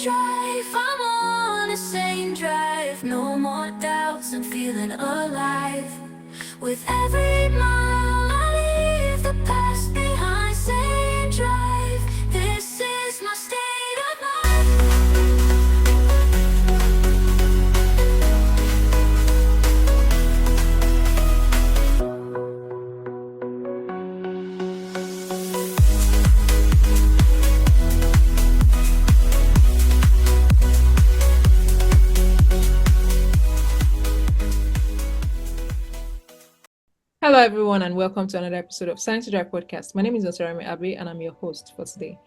Drive, I'm on the same drive. No more doubts, I'm feeling alive. With every mile I leave the past behind. Same drive, this is my state of mind. Hello, everyone, and welcome to another episode of Sanity Drive podcast. My name is Osorami Abe, and I'm your host for today.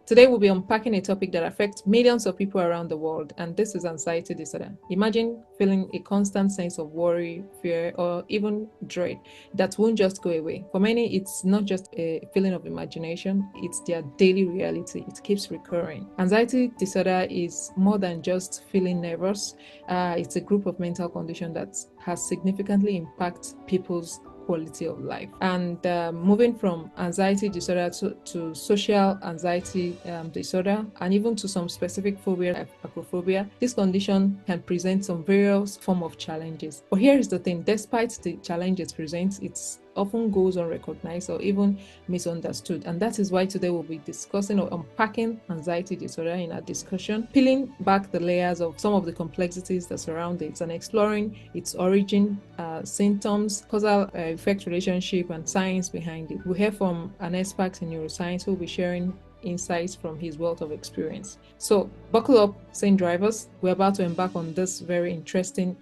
Today, we'll be unpacking a topic that affects millions of people around the world, and this is anxiety disorder. Imagine feeling a constant sense of worry, fear, or even dread that won't just go away. For many, it's not just a feeling of imagination, it's their daily reality. It keeps recurring. Anxiety disorder is more than just feeling nervous. It's a group of mental conditions that has significantly impacted people's quality of life. And moving from anxiety disorder to social anxiety disorder, and even to some specific phobia like acrophobia, this condition can present some various form of challenges. But here is the thing: despite the challenges presents, it's often goes unrecognized or even misunderstood. And that is why today we'll be discussing or unpacking anxiety disorder in our discussion, peeling back the layers of some of the complexities that surround it and exploring its origin, symptoms, causal effect relationship, and science behind it. We'll hear from an expert in neuroscience who will be sharing insights from his wealth of experience. So buckle up, sane drivers. We're about to embark on this very interesting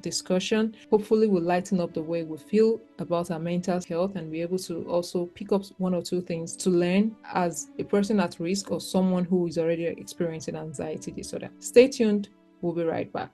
discussion. Hopefully we'll lighten up the way we feel about our mental health and be able to also pick up one or two things to learn as a person at risk or someone who is already experiencing anxiety disorder. Stay tuned. We'll be right back.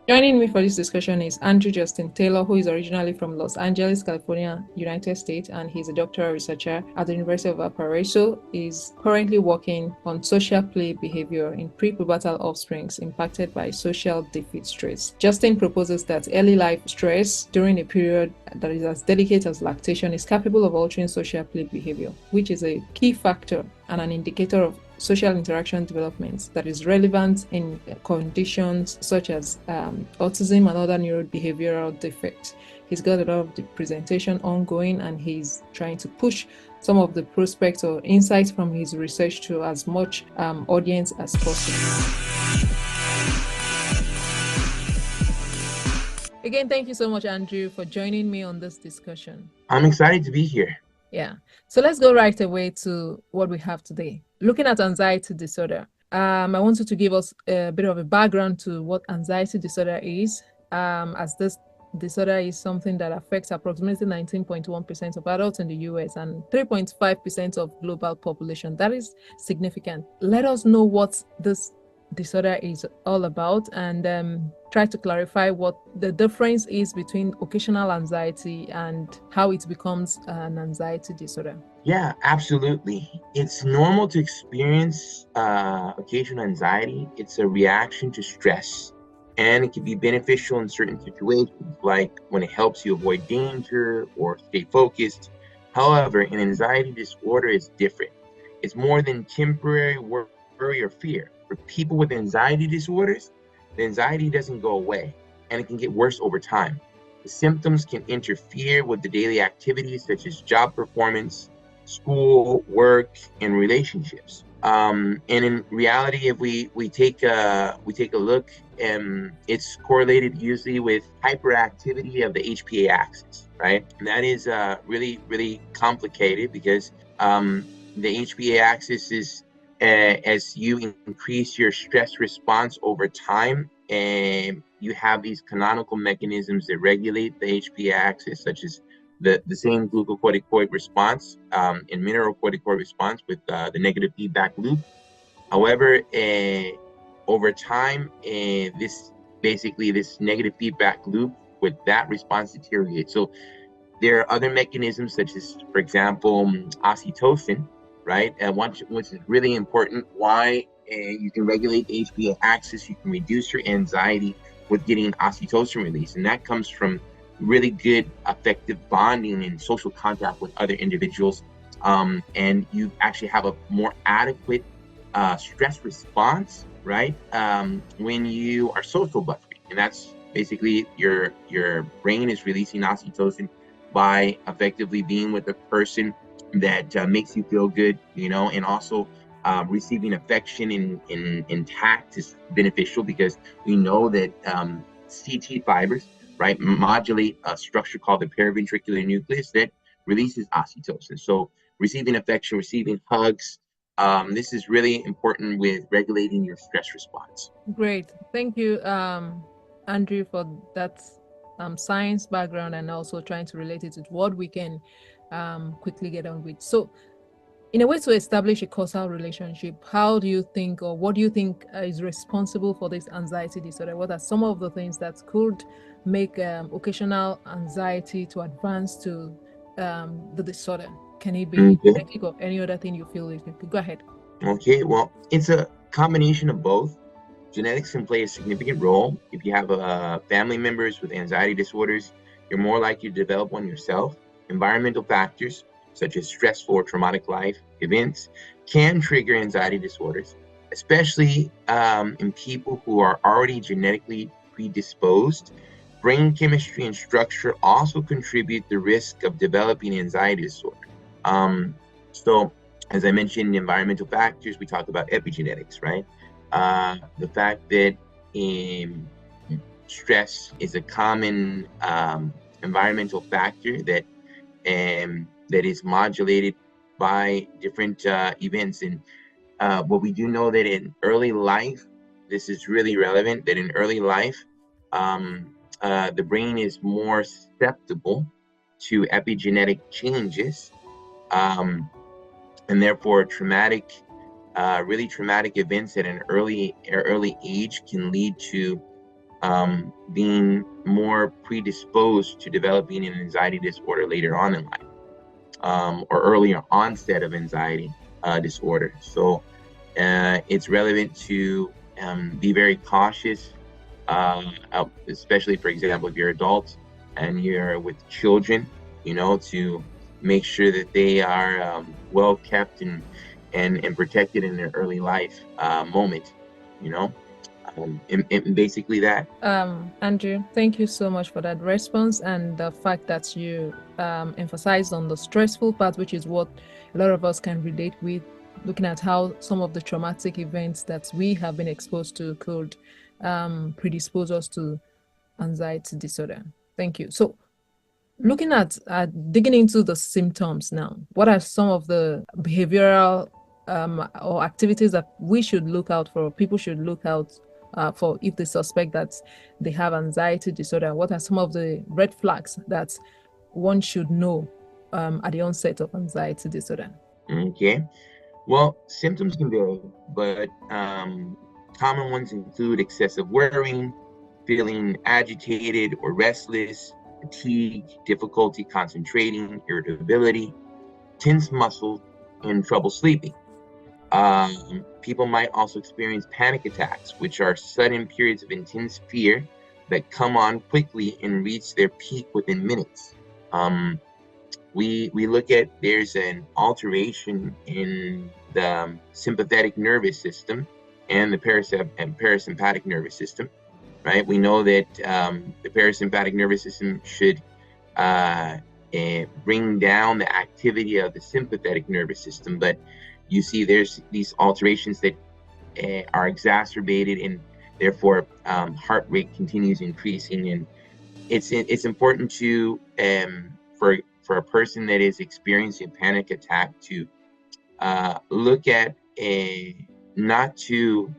Joining me for this discussion is Andrew Justin Taylor, who is originally from Los Angeles, California, United States, and he's a doctoral researcher at the University of Valparaiso. He's currently working on social play behavior in pre-pubertal offsprings impacted by social defeat stress. Justin proposes that early life stress during a period that is as delicate as lactation is capable of altering social play behavior, which is a key factor and an indicator of social interaction development that is relevant in conditions such as autism and other neurobehavioral defects. He's got a lot of the presentation ongoing, and he's trying to push some of the prospects or insights from his research to as much audience as possible. Again, thank you so much, Andrew, for joining me on this discussion. I'm excited to be here. Yeah. So let's go right away to what we have today. Looking at anxiety disorder, I want you to give us a bit of a background to what anxiety disorder is, as this disorder is something that affects approximately 19.1% of adults in the US and 3.5% of global population. That is significant. Let us know what this disorder is all about and try to clarify what the difference is between occasional anxiety and how it becomes an anxiety disorder. Yeah, absolutely. It's normal to experience occasional anxiety. It's a reaction to stress, and it can be beneficial in certain situations, like when it helps you avoid danger or stay focused. However, an anxiety disorder is different. It's more than temporary worry or fear. For people with anxiety disorders, the anxiety doesn't go away, and it can get worse over time. The symptoms can interfere with the daily activities such as job performance, school, work, and relationships. And in reality, if we take a look, it's correlated usually with hyperactivity of the HPA axis, right? And that is really complicated because the HPA axis is as you increase your stress response over time, and you have these canonical mechanisms that regulate the HPA axis, such as the same glucocorticoid response and mineralocorticoid response with the negative feedback loop. However, over time, this negative feedback loop with that response deteriorates. So there are other mechanisms such as, for example, oxytocin, right? Which is really important. Why you can regulate the HPA axis, you can reduce your anxiety with getting oxytocin release, and that comes from really good effective bonding and social contact with other individuals and you actually have a more adequate stress response, right? When you are social buffering, and that's basically your brain is releasing oxytocin by effectively being with a person that makes you feel good, and also receiving affection in tact is beneficial because we know that CT fibers, right, modulate a structure called the paraventricular nucleus that releases oxytocin. So receiving affection, receiving hugs, this is really important with regulating your stress response. Great. Thank you, Andrew, for that science background and also trying to relate it with what we can quickly get on with. So, in a way to establish a causal relationship, how do you think, or what do you think is responsible for this anxiety disorder? What are some of the things that could make occasional anxiety to advance to the disorder? Can it be Okay. genetic or any other thing you feel it could? Go ahead. Okay. Well, it's a combination of both. Genetics can play a significant role. If you have family members with anxiety disorders, you're more likely to develop one yourself. Environmental factors, such as stressful or traumatic life events, can trigger anxiety disorders, especially in people who are already genetically predisposed. Brain chemistry and structure also contribute the risk of developing anxiety disorder. So, as I mentioned, environmental factors, we talk about epigenetics, right? The fact that stress is a common environmental factor that is modulated by different events. And what we do know that in early life, this is really relevant, that in early life, the brain is more susceptible to epigenetic changes, and therefore really traumatic events at an early age can lead to being more predisposed to developing an anxiety disorder later on in life, or earlier onset of anxiety disorder. So it's relevant to be very cautious, especially, for example, if you're adults and you're with children, to make sure that they are well kept and protected in their early life moment, and basically that. Andrew, thank you so much for that response and the fact that you emphasized on the stressful part, which is what a lot of us can relate with, looking at how some of the traumatic events that we have been exposed to could predispose us to anxiety disorder. Thank you. So, looking at digging into the symptoms now, what are some of the behavioral or activities that we should look out for, people should look out for if they suspect that they have anxiety disorder? What are some of the red flags that one should know at the onset of anxiety disorder? Okay. Well, symptoms can vary, but common ones include excessive worrying, feeling agitated or restless, fatigue, difficulty concentrating, irritability, tense muscles, and trouble sleeping. People might also experience panic attacks, which are sudden periods of intense fear that come on quickly and reach their peak within minutes. We look at, there's an alteration in the sympathetic nervous system and the parasympathetic nervous system, right? We know that the parasympathetic nervous system should bring down the activity of the sympathetic nervous system, but you see there's these alterations that are exacerbated, and therefore heart rate continues increasing. And it's important to for a person that is experiencing a panic attack to look at not to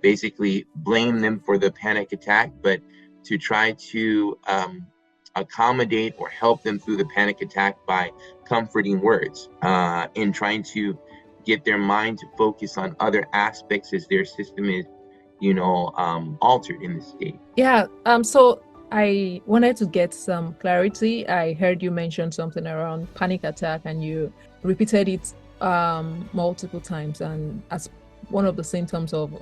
basically blame them for the panic attack, but to try to accommodate or help them through the panic attack by comforting words, and trying to get their mind to focus on other aspects as their system is, altered in this state. Yeah. So I wanted to get some clarity. I heard you mention something around panic attack, and you repeated it multiple times, and as one of the symptoms of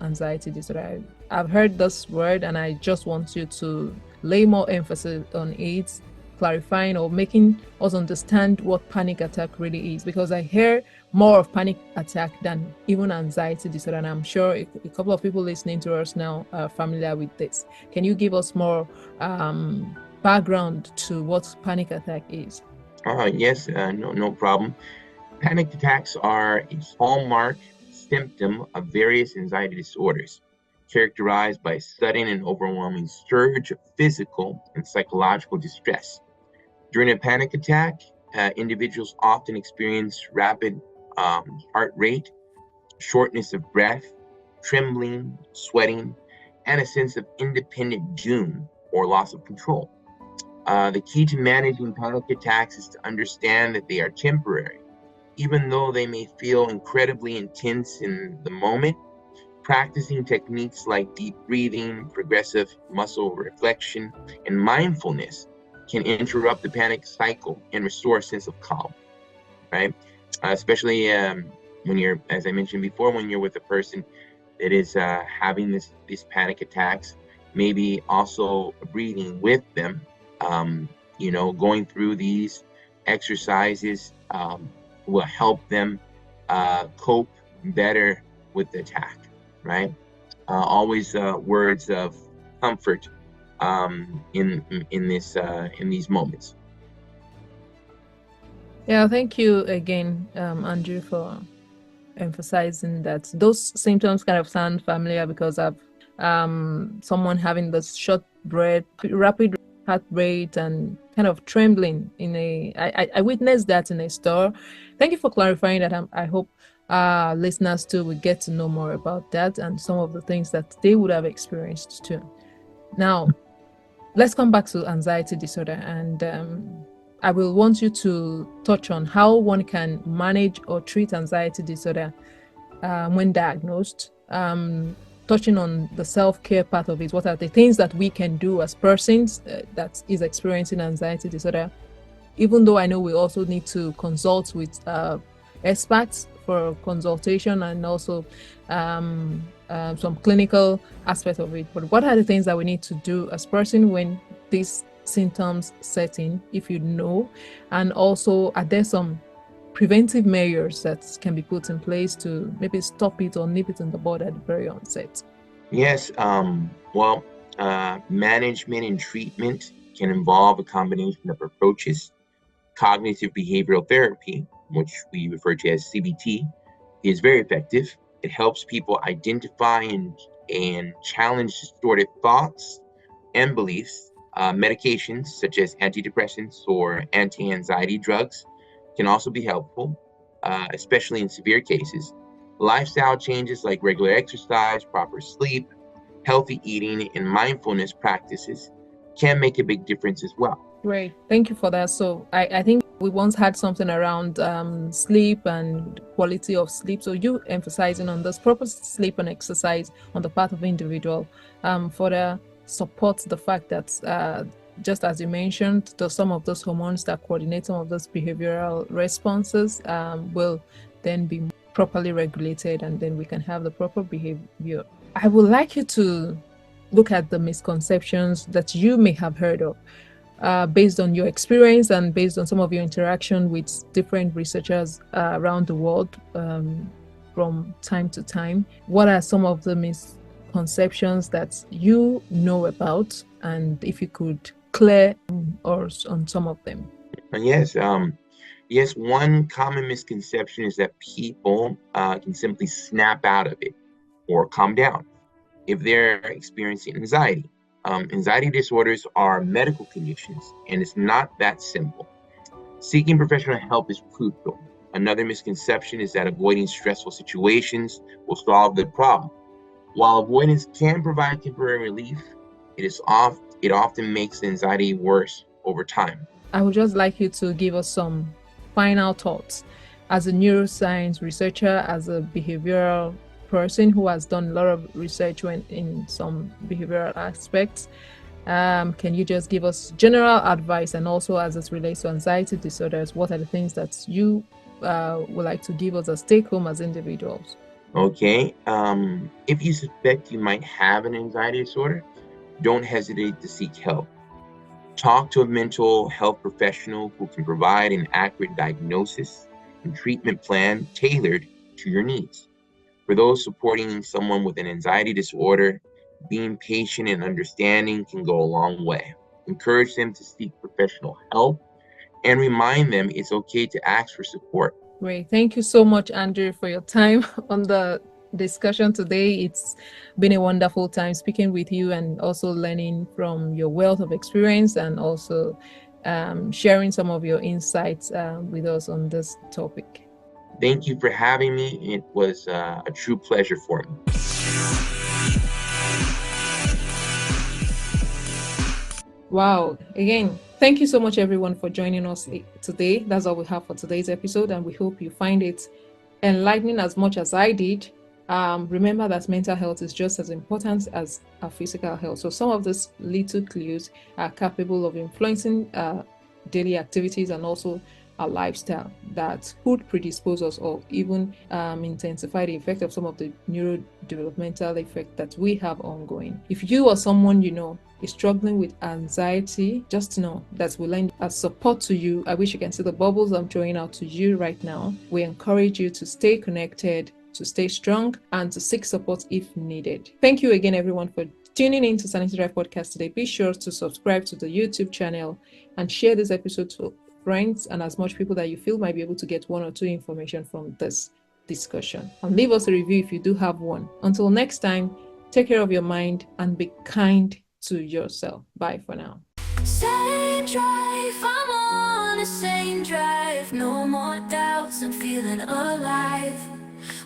anxiety disorder. I've heard this word, and I just want you to lay more emphasis on it. clarifying or making us understand what panic attack really is, because I hear more of panic attack than even anxiety disorder, and I'm sure a couple of people listening to us now are familiar with this. Can you give us more background to what panic attack is? Yes, no problem. Panic attacks are a hallmark symptom of various anxiety disorders, characterized by a sudden and overwhelming surge of physical and psychological distress. During a panic attack, individuals often experience rapid heart rate, shortness of breath, trembling, sweating, and a sense of independent doom or loss of control. The key to managing panic attacks is to understand that they are temporary. Even though they may feel incredibly intense in the moment, practicing techniques like deep breathing, progressive muscle reflection, and mindfulness can interrupt the panic cycle and restore a sense of calm, right? Especially when you're, as I mentioned before, when you're with a person that is having these panic attacks, maybe also breathing with them, going through these exercises will help them cope better with the attack, right? Always words of comfort in these moments. Yeah, thank you again, Andrew, for emphasizing that. Those symptoms kind of sound familiar because of someone having this short breath, rapid heart rate, and kind of trembling I witnessed that in a store. Thank you for clarifying that. I hope listeners too will get to know more about that and some of the things that they would have experienced too. Now, let's come back to anxiety disorder, and I will want you to touch on how one can manage or treat anxiety disorder when diagnosed, touching on the self-care part of it. What are the things that we can do as persons that is experiencing anxiety disorder? Even though I know we also need to consult with experts for consultation and also some clinical aspect of it. But what are the things that we need to do as person when these symptoms set in, if you know? And also, are there some preventive measures that can be put in place to maybe stop it or nip it in the bud at the very onset? Yes, management and treatment can involve a combination of approaches. Cognitive behavioral therapy, which we refer to as CBT, is very effective. It helps people identify and challenge distorted thoughts and beliefs. Medications such as antidepressants or anti-anxiety drugs can also be helpful, especially in severe cases. Lifestyle changes like regular exercise, proper sleep, healthy eating, and mindfulness practices can make a big difference as well. Great. Thank you for that. So I think we once had something around sleep and quality of sleep. So you emphasizing on this proper sleep and exercise on the part of individual further supports the fact that just as you mentioned, some of those hormones that coordinate some of those behavioral responses will then be properly regulated, and then we can have the proper behavior. I would like you to look at the misconceptions that you may have heard of. Based on your experience and based on some of your interaction with different researchers around the world from time to time, what are some of the misconceptions that you know about, and if you could clear or on some of them? Yes, one common misconception is that people can simply snap out of it or calm down if they're experiencing anxiety. Anxiety disorders are medical conditions, and it's not that simple. Seeking professional help is crucial. Another misconception is that avoiding stressful situations will solve the problem. While avoidance can provide temporary relief, it often makes the anxiety worse over time. I would just like you to give us some final thoughts as a neuroscience researcher, as a behavioral person who has done a lot of research in some behavioral aspects. Can you just give us general advice, and also as it relates to anxiety disorders, what are the things that you would like to give us as take home as individuals? Okay, if you suspect you might have an anxiety disorder, don't hesitate to seek help. Talk to a mental health professional who can provide an accurate diagnosis and treatment plan tailored to your needs. For those supporting someone with an anxiety disorder, being patient and understanding can go a long way. Encourage them to seek professional help and remind them it's okay to ask for support. Great. Thank you so much, Andrew, for your time on the discussion today. It's been a wonderful time speaking with you and also learning from your wealth of experience and also sharing some of your insights with us on this topic. Thank you for having me. It was a true pleasure for me. Wow. Again, thank you so much, everyone, for joining us today. That's all we have for today's episode, and we hope you find it enlightening as much as I did. Remember that mental health is just as important as our physical health. So some of these little clues are capable of influencing daily activities and also our lifestyle that could predispose us or even intensify the effect of some of the neurodevelopmental effect that we have ongoing. If you or someone you know is struggling with anxiety, just know that we lend as support to you. I wish you can see the bubbles I'm throwing out to you right now. We encourage you to stay connected, to stay strong, and to seek support if needed. Thank you again, everyone, for tuning in to Sanity Drive podcast today. Be sure to subscribe to the YouTube channel and share this episode to friends and as much people that you feel might be able to get one or two information from this discussion. And leave us a review if you do have one. Until next time, take care of your mind and be kind to yourself. Bye for now. Same drive, I'm on the same drive. No more doubts, I'm feeling alive.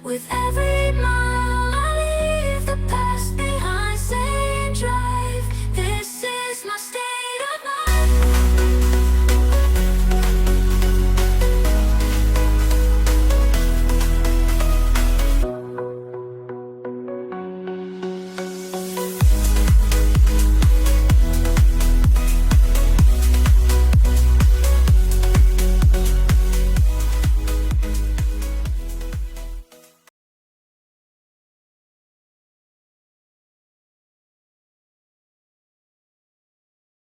With every mile I leave the past